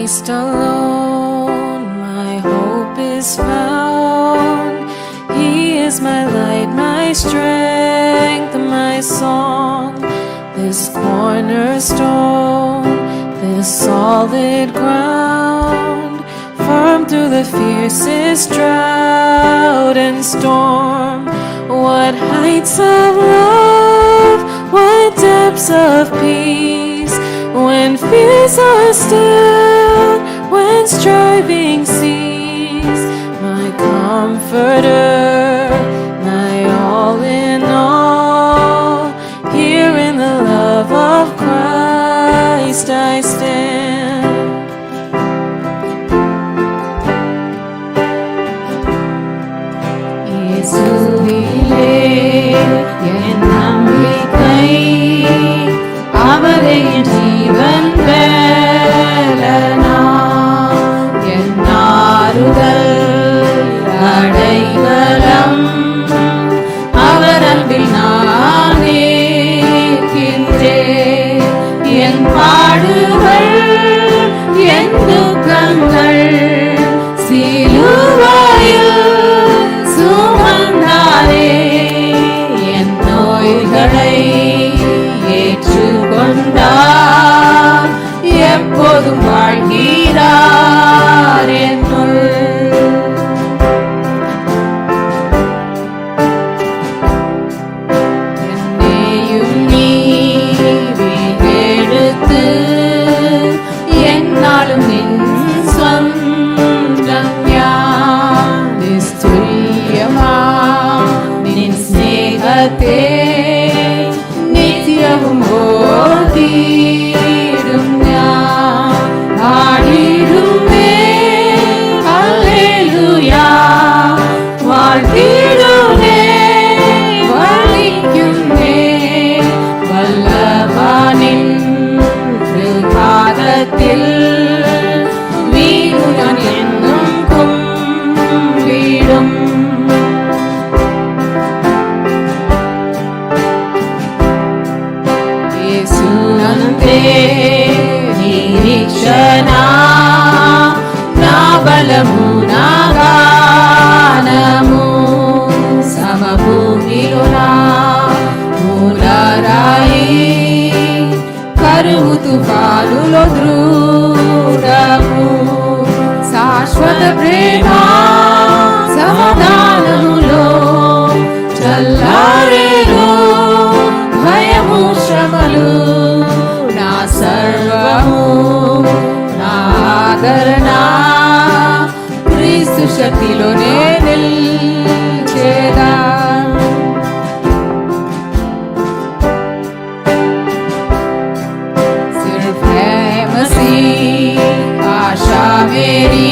Christ alone my hope is found. He is my light, my strength, my song. This cornerstone, this solid ground, firm through the fiercest drought and storm. What heights of love, what depths of peace, when fears are stilled, when striving cease. My comforter, my all in all, here in the love of Christ I stand. இயேசுவிலே என் நம்பிக்கை, அவரே என் ஜீவன் வேலனாம், என் ஆறுதல் அடைக்கலம், அவர் அன்பில் நான் இருக்கின்றேன். என் பாடுகள் என் துக்கங்கள் சிலுவையில் சுமந்தாரே, என் நோய்களை ஏற்றுக்கொண்டார், எப்போதும் வாழ்கிறார் என்னுள். என்னையும் நீவி எடுத்து என்னாலும் நின் சொந்தம் யான். நிஸ்துல்யமா நின் ஸ்நேகத்தே நித்தியமும் ஓதிடும் ஞான். ஆடிடுமே அல்லேலூயா, வாழ்த்திடுமே வலிக்குமே, வல்லவானின் பாதத்தில் வீணுடன் என்னும் கும்பிடும். యేసునందే నిరీక్షణ, నా బలము నా గానము, సమభూమిలో నా మూలరాయి, కరువు తుఫానులో దృఢము, శాశ్వత ప్రేమ సమాధానములో చల్లారేలో భయము శ్రమలు. నా సర్వము నా ఆదరణ క్రీస్తు శక్తిలోనే నిల్చేదా. सिर्फ है मसीह आशा मेरी,